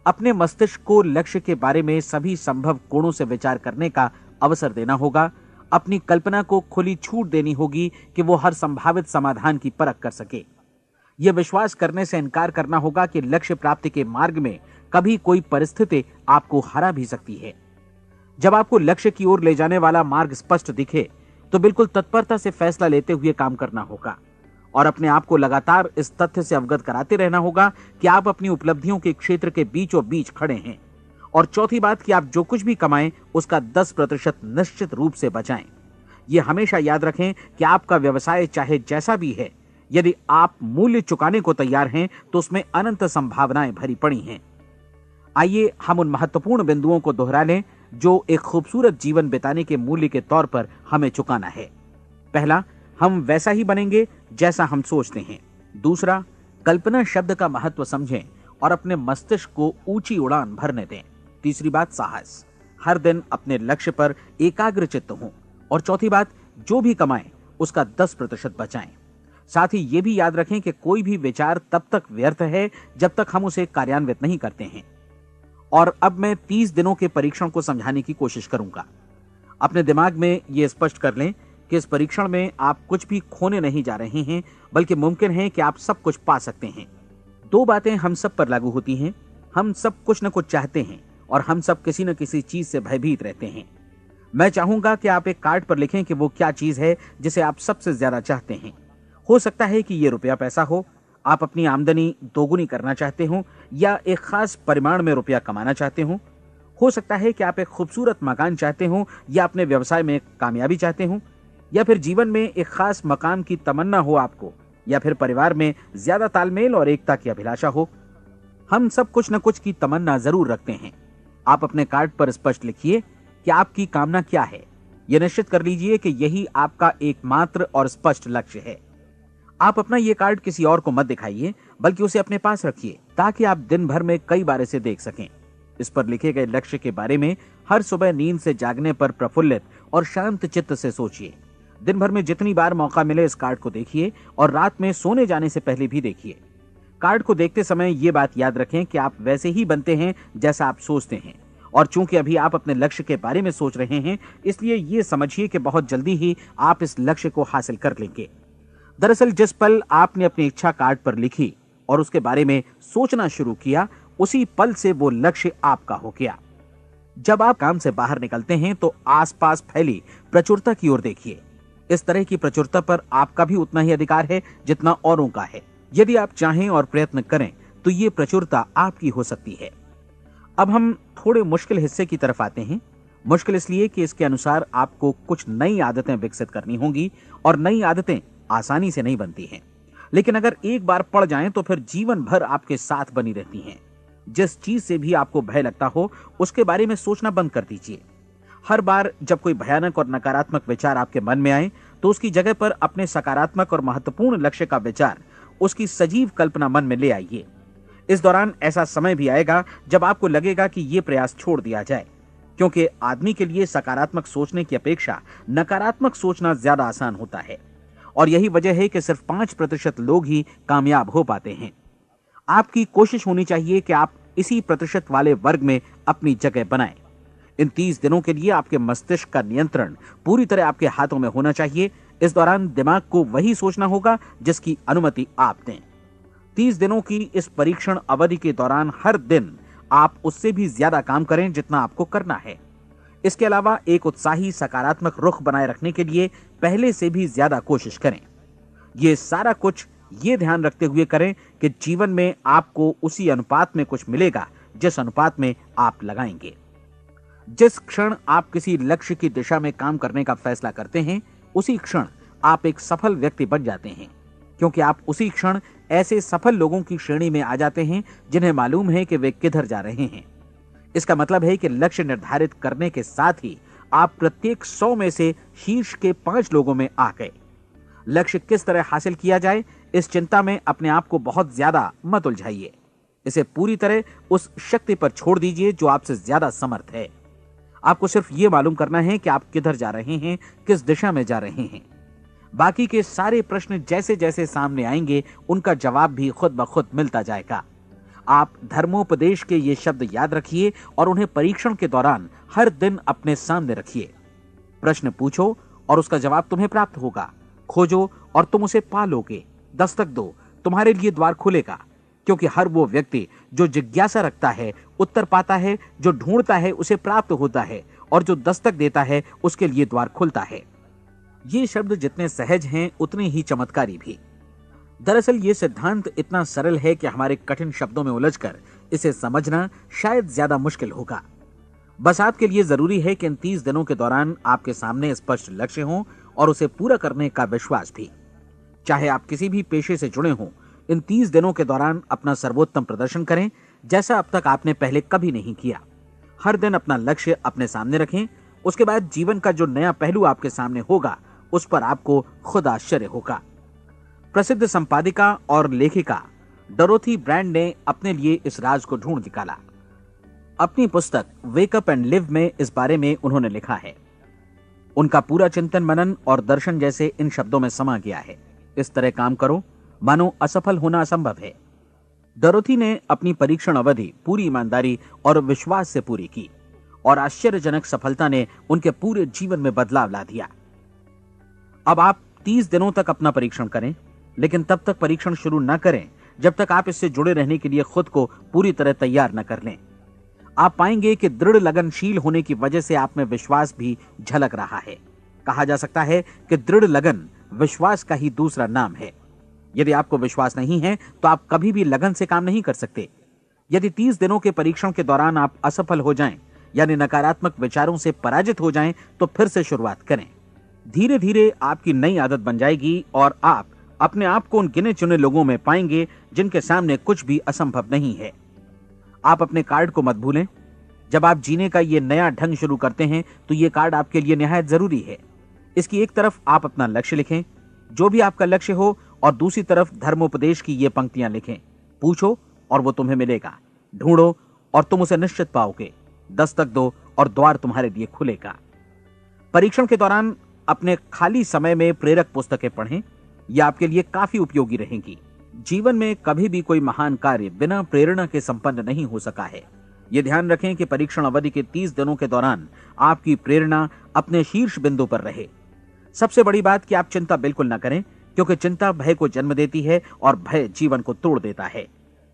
अपने मस्तिष्क को लक्ष्य के बारे में सभी संभव कोणों से विचार करने का अवसर देना होगा। अपनी कल्पना को खुली छूट देनी होगी कि वो हर संभावित समाधान की परख कर सके। यह विश्वास करने से इनकार करना होगा कि लक्ष्य प्राप्ति के मार्ग में कभी कोई परिस्थिति आपको हरा भी सकती है। जब आपको लक्ष्य की ओर ले जाने वाला मार्ग स्पष्ट दिखे तो बिल्कुल तत्परता से फैसला लेते हुए काम करना होगा और अपने आप को लगातार इस तथ्य से अवगत कराते रहना होगा कि आप अपनी उपलब्धियों के क्षेत्र के बीचों बीच खड़े हैं। और चौथी बात कि आप जो कुछ भी कमाएं उसका 10% निश्चित रूप से बचाएं। यह हमेशा याद रखें कि आपका व्यवसाय चाहे जैसा भी है, यदि आप मूल्य चुकाने को तैयार हैं तो उसमें अनंत संभावनाएं भरी पड़ी हैं। आइए हम उन महत्वपूर्ण बिंदुओं को दोहरा लें जो एक खूबसूरत जीवन बिताने के मूल्य के तौर पर हमें चुकाना है। पहला, हम वैसा ही बनेंगे जैसा हम सोचते हैं। दूसरा, कल्पना शब्द का महत्व समझें और अपने मस्तिष्क को ऊंची उड़ान भरने दें। तीसरी बात, साहस, हर दिन अपने लक्ष्य पर एकाग्र चित्त हों। और चौथी बात, जो भी कमाएं उसका 10% बचाएं। साथ ही ये भी याद रखें कि कोई भी विचार तब तक व्यर्थ है जब तक हम उसे कार्यान्वित नहीं करते हैं। और अब मैं 30 दिनों के परीक्षण को समझाने की कोशिश करूंगा। अपने दिमाग में यह स्पष्ट कर लें कि इस परीक्षण में आप कुछ भी खोने नहीं जा रहे हैं, बल्कि मुमकिन है कि आप सब कुछ पा सकते हैं। 2 बातें हम सब पर लागू होती हैं। हम सब कुछ न कुछ चाहते हैं और हम सब किसी न किसी चीज से भयभीत रहते हैं। मैं चाहूंगा कि आप एक कार्ड पर लिखें कि वो क्या चीज है जिसे आप सबसे ज्यादा चाहते हैं। हो सकता है कि ये रुपया पैसा हो, आप अपनी आमदनी दोगुनी करना चाहते हो, या एक खास परिमाण में रुपया कमाना चाहते हो सकता है कि आप एक खूबसूरत मकान चाहते हो, या अपने व्यवसाय में कामयाबी चाहते हो, या फिर जीवन में एक खास मकाम की तमन्ना हो आपको, या फिर परिवार में ज्यादा तालमेल और एकता की अभिलाषा हो। हम सब कुछ न कुछ की तमन्ना जरूर रखते हैं। आप अपने कार्ड पर स्पष्ट लिखिए कि आपकी कामना क्या है। यह निश्चित कर लीजिए कि यही आपका एकमात्र और स्पष्ट लक्ष्य है। आप अपना ये कार्ड किसी और को मत दिखाइए, बल्कि उसे अपने पास रखिए ताकि आप दिन भर में कई बार इसे देख सकें। इस पर लिखे गए लक्ष्य के बारे में हर सुबह नींद से जागने पर प्रफुल्लित और शांत चित्त से सोचिए। दिन भर में जितनी बार मौका मिले इस कार्ड को देखिए और रात में सोने जाने से पहले भी देखिए। कार्ड को देखते समय ये बात याद रखें कि आप वैसे ही बनते हैं जैसा आप सोचते हैं। और चूंकि अभी आप अपने लक्ष्य के बारे में सोच रहे हैं, इसलिए ये समझिए कि बहुत जल्दी ही आप इस लक्ष्य को हासिल कर लेंगे। दरअसल जिस पल आपने अपनी इच्छा कार्ड पर लिखी और उसके बारे में सोचना शुरू किया, उसी पल से वो लक्ष्य आपका हो गया। जब आप काम से बाहर निकलते हैं तो आसपास फैली प्रचुरता की ओर देखिए। इस तरह की प्रचुरता पर आपका भी उतना ही अधिकार है जितना औरों का है। यदि आप चाहें और प्रयत्न करें तो ये प्रचुरता आपकी हो सकती है। अब हम थोड़े मुश्किल हिस्से की तरफ आते हैं। मुश्किल इसलिए कि इसके अनुसार आपको कुछ नई आदतें विकसित करनी होंगी और नई आदतें आसानी से नहीं बनती हैं, लेकिन अगर एक बार पड़ जाएं तो फिर जीवन भर आपके साथ बनी रहती हैं। जिस चीज से भी आपको भय लगता हो उसके बारे में सोचना बंद कर दीजिए। हर बार जब कोई भयानक और नकारात्मक विचार आपके मन में आए तो उसकी जगह पर अपने सकारात्मक और महत्वपूर्ण लक्ष्य का विचार, उसकी सजीव कल्पना मन में ले आइए। इस दौरान ऐसा समय भी आएगा जब आपको लगेगा कि ये प्रयास छोड़ दिया जाए, क्योंकि आदमी के लिए सकारात्मक सोचने की अपेक्षा नकारात्मक सोचना ज्यादा आसान होता है। और यही वजह है कि सिर्फ 5% लोग ही कामयाब हो पाते हैं। आपकी कोशिश होनी चाहिए कि आप इसी प्रतिशत वाले वर्ग में अपनी जगह बनाएं। इन 30 दिनों के लिए आपके मस्तिष्क का नियंत्रण पूरी तरह आपके हाथों में होना चाहिए। इस दौरान दिमाग को वही सोचना होगा जिसकी अनुमति आप दें। 30 दिनों की इस परीक्षण अवधि के दौरान हर दिन आप उससे भी ज्यादा काम करें जितना आपको करना है। इसके अलावा एक उत्साही सकारात्मक रुख बनाए रखने के लिए पहले से भी ज्यादा कोशिश करें। ये सारा कुछ ये ध्यान रखते हुए करें कि जीवन में आपको उसी अनुपात में कुछ मिलेगा जिस अनुपात में आप लगाएंगे। जिस क्षण आप किसी लक्ष्य की दिशा में काम करने का फैसला करते हैं, उसी क्षण आप एक सफल व्यक्ति बन जाते हैं, क्योंकि आप उसी क्षण ऐसे सफल लोगों की श्रेणी में आ जाते हैं जिन्हें मालूम है कि वे किधर जा रहे हैं। इसका मतलब है कि लक्ष्य निर्धारित करने के साथ ही आप प्रत्येक 100 में से शीर्ष के 5 लोगों में आ गए। लक्ष्य किस तरह हासिल किया जाए, इस चिंता में अपने आप को बहुत ज्यादा मत उलझाइए। इसे पूरी तरह उस शक्ति पर छोड़ दीजिए जो आपसे ज्यादा समर्थ है। आपको सिर्फ ये मालूम करना है कि आप किधर जा रहे हैं, किस दिशा में जा रहे हैं। बाकी के सारे प्रश्न जैसे जैसे सामने आएंगे उनका जवाब भी खुद ब खुद मिलता जाएगा। आप धर्मोपदेश के ये शब्द याद रखिए और उन्हें परीक्षण के दौरान हर दिन अपने सामने रखिए। प्रश्न पूछो और उसका जवाब तुम्हें प्राप्त होगा। खोजो और तुम उसे पा लोगे। दस्तक दो, तुम्हारे लिए द्वार खुलेगा, क्योंकि हर वो व्यक्ति जो जिज्ञासा रखता है उत्तर पाता है, जो ढूंढता है उसे प्राप्त होता है, और जो दस्तक देता है उसके लिए द्वार खुलता है। ये शब्द जितने सहज हैं उतने ही चमत्कारी भी। दरअसल ये सिद्धांत इतना सरल है कि हमारे कठिन शब्दों में उलझकर इसे समझना शायद ज्यादा मुश्किल होगा। बस आपके लिए जरूरी है कि इन 30 दिनों के दौरान आपके सामने स्पष्ट लक्ष्य हो और उसे पूरा करने का विश्वास भी। चाहे आप किसी भी पेशे से जुड़े हों, इन 30 दिनों के दौरान अपना सर्वोत्तम प्रदर्शन करें, जैसा अब तक आपने पहले कभी नहीं किया। हर दिन अपना लक्ष्य अपने सामने रखें। उसके बाद जीवन का जो नया पहलू आपके सामने होगा उस पर आपको खुद आश्चर्य होगा। प्रसिद्ध संपादिका और लेखिका डोरोथी ब्रैंड ने अपने लिए इस राज को ढूंढ निकाला। अपनी पुस्तक वेक अप एंड लिव में इस बारे में उन्होंने लिखा है। उनका पूरा चिंतन मनन और दर्शन जैसे इन शब्दों में समा गया है। इस तरह काम करो मानो असफल होना असंभव है। डोरोथी ने अपनी परीक्षण अवधि पूरी ईमानदारी और विश्वास से पूरी की और आश्चर्यजनक सफलता ने उनके पूरे जीवन में बदलाव ला दिया। अब आप 30 दिनों तक अपना परीक्षण करें, लेकिन तब तक परीक्षण शुरू न करें जब तक आप इससे जुड़े रहने के लिए खुद को पूरी तरह तैयार न कर लें। आप पाएंगे कि दृढ़ लगनशील होने की वजह से आप में विश्वास भी झलक रहा है। कहा जा सकता है कि दृढ़ लगन विश्वास का ही दूसरा नाम है। यदि आपको विश्वास नहीं है तो आप कभी भी लगन से काम नहीं कर सकते। यदि 30 दिनों के परीक्षण के दौरान आप असफल हो जाएं, यानी नकारात्मक विचारों से पराजित हो जाएं, तो फिर से शुरुआत करें। धीरे धीरे आपकी नई आदत बन जाएगी और आप अपने आप को उन गिने चुने लोगों में पाएंगे जिनके सामने कुछ भी असंभव नहीं है। आप अपने कार्ड को मत भूलें। जब आप जीने का ये नया ढंग शुरू करते हैं तो ये कार्ड आपके लिए निहायत जरूरी है। इसकी एक तरफ आप अपना लक्ष्य लिखें, जो भी आपका लक्ष्य हो, और दूसरी तरफ धर्मोपदेश की ये पंक्तियां लिखें। पूछो और वो तुम्हें मिलेगा, ढूंढो और तुम उसे निश्चित पाओगे, दस्तक दो और द्वार तुम्हारे लिए खुलेगा। परीक्षण के दौरान अपने खाली समय में प्रेरक पुस्तकें पढ़ें। यह आपके लिए काफी उपयोगी रहेंगी। जीवन में कभी भी कोई महान कार्य बिना प्रेरणा के संपन्न नहीं हो सका है। यह ध्यान रखें कि परीक्षण अवधि के 30 दिनों के दौरान आपकी प्रेरणा अपने शीर्ष बिंदु पर रहे। सबसे बड़ी बात कि आप चिंता बिल्कुल न करें, क्योंकि चिंता भय को जन्म देती है और भय जीवन को तोड़ देता है।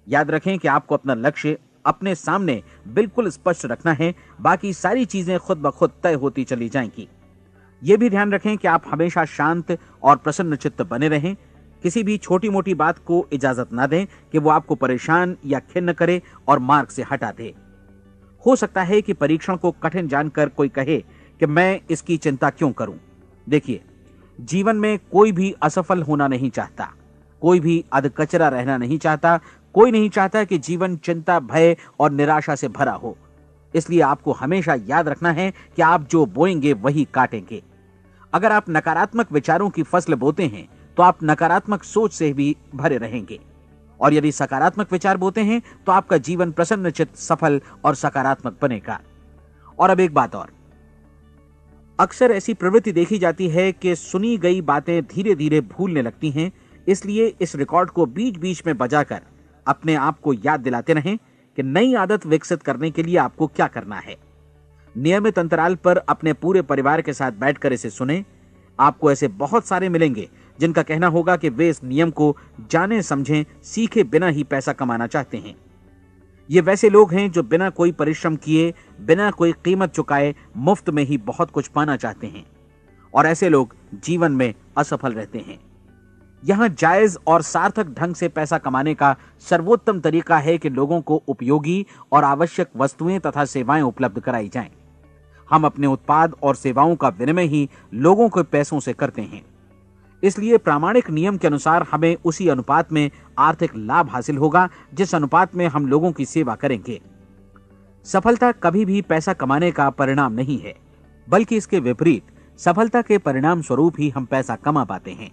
याद रखें कि आपको अपना लक्ष्य अपने सामने बिल्कुल स्पष्ट रखना है, बाकी सारी चीजें खुद ब खुद तय होती चली जाएंगी। यह भी ध्यान रखें कि आप हमेशा शांत और प्रसन्न चित्त बने रहें। किसी भी छोटी मोटी बात को इजाजत ना दें कि वो आपको परेशान या खिन्न करे और मार्ग से हटा दे। हो सकता है कि परीक्षण को कठिन जानकर कोई कहे कि मैं इसकी चिंता क्यों करूं। देखिए, जीवन में कोई भी असफल होना नहीं चाहता, कोई भी अधकचरा रहना नहीं चाहता, कोई नहीं चाहता कि जीवन चिंता, भय और निराशा से भरा हो। इसलिए आपको हमेशा याद रखना है कि आप जो बोएंगे वही काटेंगे। अगर आप नकारात्मक विचारों की फसल बोते हैं तो आप नकारात्मक सोच से भी भरे रहेंगे, और यदि सकारात्मक विचार बोते हैं तो आपका जीवन प्रसन्नचित्त, सफल और सकारात्मक बनेगा। और अब एक बात और, अक्सर ऐसी प्रवृत्ति देखी जाती है कि सुनी गई बातें धीरे धीरे भूलने लगती हैं। इसलिए इस रिकॉर्ड को बीच बीच में बजाकर अपने आप को याद दिलाते रहें कि नई आदत विकसित करने के लिए आपको क्या करना है। नियमित अंतराल पर अपने पूरे परिवार के साथ बैठकर इसे सुनें। आपको ऐसे बहुत सारे मिलेंगे जिनका कहना होगा कि वे इस नियम को जाने समझें सीखे बिना ही पैसा कमाना चाहते हैं। ये वैसे लोग हैं जो बिना कोई परिश्रम किए, बिना कोई कीमत चुकाए मुफ्त में ही बहुत कुछ पाना चाहते हैं, और ऐसे लोग जीवन में असफल रहते हैं। यहां जायज और सार्थक ढंग से पैसा कमाने का सर्वोत्तम तरीका है कि लोगों को उपयोगी और आवश्यक वस्तुएं तथा सेवाएं उपलब्ध कराई जाएं। हम अपने उत्पाद और सेवाओं का विनिमय ही लोगों के पैसों से करते हैं। इसलिए प्रामाणिक नियम के अनुसार हमें उसी अनुपात में आर्थिक लाभ हासिल होगा जिस अनुपात में हम लोगों की सेवा करेंगे। सफलता कभी भी पैसा कमाने का परिणाम नहीं है, बल्कि इसके विपरीत सफलता के परिणाम स्वरूप ही हम पैसा कमा पाते हैं,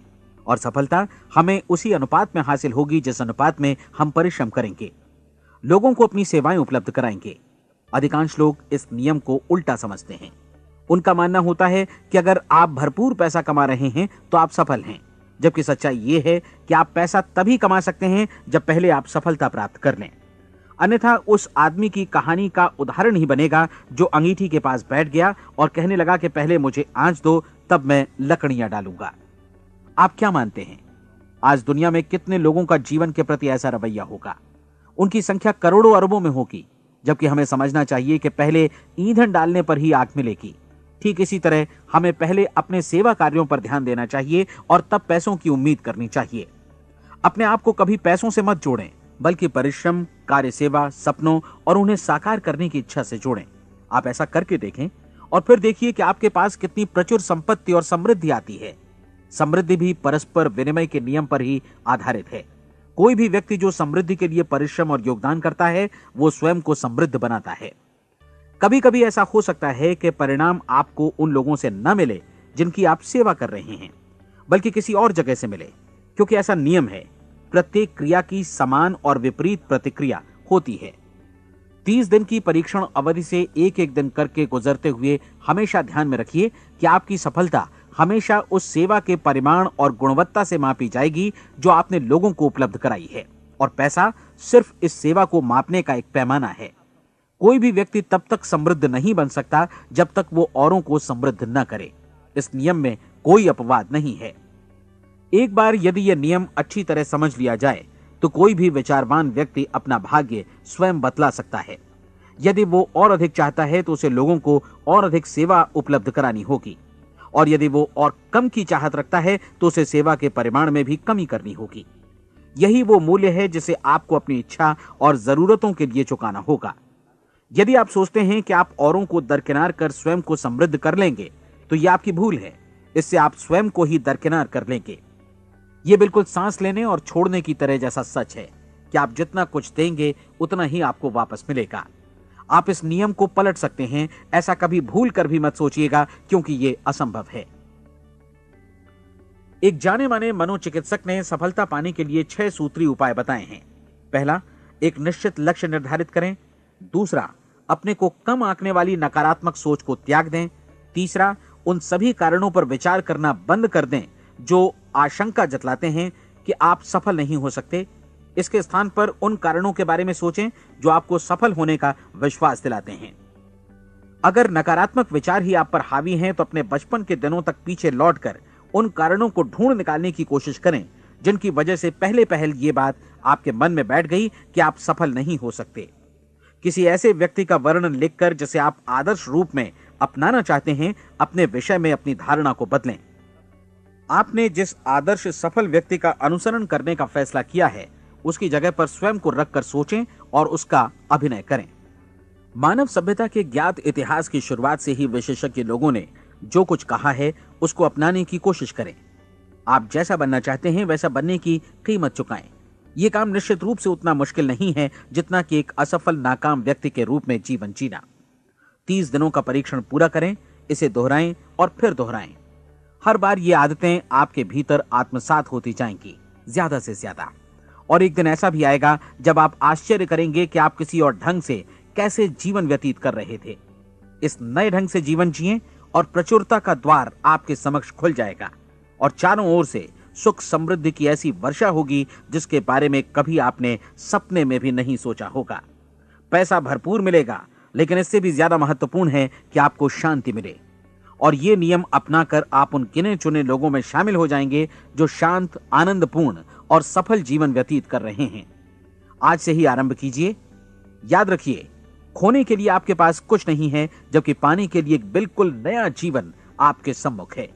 और सफलता हमें उसी अनुपात में हासिल होगी जिस अनुपात में हम परिश्रम करेंगे, लोगों को अपनी सेवाएं उपलब्ध कराएंगे। अधिकांश लोग इस नियम को उल्टा समझते हैं। उनका मानना होता है कि अगर आप भरपूर पैसा कमा रहे हैं तो आप सफल हैं, जबकि सच्चाई यह है कि आप पैसा तभी कमा सकते हैं जब पहले आप सफलता प्राप्त कर लें। अन्यथा उस आदमी की कहानी का उदाहरण ही बनेगा जो अंगीठी के पास बैठ गया और कहने लगा कि पहले मुझे आंच दो, तब मैं लकड़ियां डालूंगा। आप क्या मानते हैं, आज दुनिया में कितने लोगों का जीवन के प्रति ऐसा रवैया होगा? उनकी संख्या करोड़ों अरबों में होगी, जबकि हमें समझना चाहिए कि पहले ईंधन डालने पर ही आग मिलेगी। ठीक इसी तरह हमें पहले अपने सेवा कार्यों पर ध्यान देना चाहिए और तब पैसों की उम्मीद करनी चाहिए। अपने आप को कभी पैसों से मत जोड़ें, बल्कि परिश्रम, कार्य सेवा, सपनों और उन्हें साकार करने की इच्छा से जोड़ें। आप ऐसा करके देखें और फिर देखिए कि आपके पास कितनी प्रचुर संपत्ति और समृद्धि आती है। समृद्धि भी परस्पर विनिमय के नियम पर ही आधारित है। कोई भी व्यक्ति जो समृद्धि के लिए परिश्रम और योगदान करता है, वो स्वयं को समृद्ध बनाता है। कभी कभी ऐसा हो सकता है कि परिणाम आपको उन लोगों से न मिले जिनकी आप सेवा कर रहे हैं, बल्कि किसी और जगह से मिले, क्योंकि ऐसा नियम है, प्रत्येक क्रिया की समान और विपरीत प्रतिक्रिया होती है। 30 दिन की परीक्षण अवधि से एक एक दिन करके गुजरते हुए हमेशा ध्यान में रखिए कि आपकी सफलता हमेशा उस सेवा के परिमाण और गुणवत्ता से मापी जाएगी जो आपने लोगों को उपलब्ध कराई है, और पैसा सिर्फ इस सेवा को मापने का एक पैमाना है। कोई भी व्यक्ति तब तक समृद्ध नहीं बन सकता जब तक वो औरों को समृद्ध न करे। इस नियम में कोई अपवाद नहीं है। एक बार यदि यह नियम अच्छी तरह समझ लिया जाए तो कोई भी विचारवान व्यक्ति अपना भाग्य स्वयं बतला सकता है। यदि वो और अधिक चाहता है तो उसे लोगों को और अधिक सेवा उपलब्ध करानी होगी, और यदि वो और कम की चाहत रखता है तो उसे सेवा के परिमाण में भी कमी करनी होगी। यही वो मूल्य है जिसे आपको अपनी इच्छा और जरूरतों के लिए चुकाना होगा। यदि आप सोचते हैं कि आप औरों को दरकिनार कर स्वयं को समृद्ध कर लेंगे तो यह आपकी भूल है। इससे आप स्वयं को ही दरकिनार कर लेंगे। यह बिल्कुल सांस लेने और छोड़ने की तरह जैसा सच है कि आप जितना कुछ देंगे उतना ही आपको वापस मिलेगा। आप इस नियम को पलट सकते हैं, ऐसा कभी भूल कर भी मत सोचिएगा, क्योंकि यह असंभव है। एक जाने माने मनोचिकित्सक ने सफलता पाने के लिए 6 सूत्री उपाय बताए हैं। पहला, एक निश्चित लक्ष्य निर्धारित करें। दूसरा, अपने को कम आंकने वाली नकारात्मक सोच को त्याग दें। तीसरा, उन सभी कारणों पर विचार करना बंद कर दें जो आशंका जतलाते हैं कि आप सफल नहीं हो सकते। इसके स्थान पर उन कारणों के बारे में सोचें जो आपको सफल होने का विश्वास दिलाते हैं। अगर नकारात्मक विचार ही आप पर हावी हैं तो अपने बचपन के दिनों तक पीछे लौटकर उन कारणों को ढूंढ निकालने की कोशिश करें जिनकी वजह से पहले पहल ये बात आपके मन में बैठ गई कि आप सफल नहीं हो सकते। किसी ऐसे व्यक्ति का वर्णन लिखकर जिसे आप आदर्श रूप में अपनाना चाहते हैं, अपने विषय में अपनी धारणा को बदलें। आपने जिस आदर्श सफल व्यक्ति का अनुसरण करने का फैसला किया है उसकी जगह पर स्वयं को रखकर सोचें और उसका अभिनय करें। मानव सभ्यता के ज्ञात इतिहास की शुरुआत से ही विशेषज्ञ लोगों ने जो कुछ कहा है उसको अपनाने की कोशिश करें। आप जैसा बनना चाहते हैं वैसा बनने की कीमत चुकाएं। यह काम निश्चित रूप से उतना मुश्किल नहीं है जितना कि एक असफल नाकाम व्यक्ति के रूप में जीवन जीना। 30 दिनों का परीक्षण पूरा करें, इसे दोहराएं और फिर दोहराएं। हर बार ये आदतें आपके भीतर आत्मसात होती जाएंगी, ज्यादा से ज्यादा। और एक दिन ऐसा भी आएगा जब आप आश्चर्य करेंगे कि आप किसी और ढंग से कैसे जीवन व्यतीत कर रहे थे। इस नए ढंग से जीवन जिएं और प्रचुरता का द्वार आपके समक्ष खुल जाएगा और चारों ओर से सुख समृद्धि की ऐसी वर्षा होगी जिसके बारे में कभी आपने सपने में भी नहीं सोचा होगा। पैसा भरपूर मिलेगा, लेकिन इससे भी ज्यादा महत्वपूर्ण है कि आपको शांति मिले। और ये नियम अपनाकर आप उन गिने चुने लोगों में शामिल हो जाएंगे जो शांत, आनंदपूर्ण और सफल जीवन व्यतीत कर रहे हैं। आज से ही आरंभ कीजिए। याद रखिए, खोने के लिए आपके पास कुछ नहीं है, जबकि पाने के लिए एक बिल्कुल नया जीवन आपके सम्मुख है।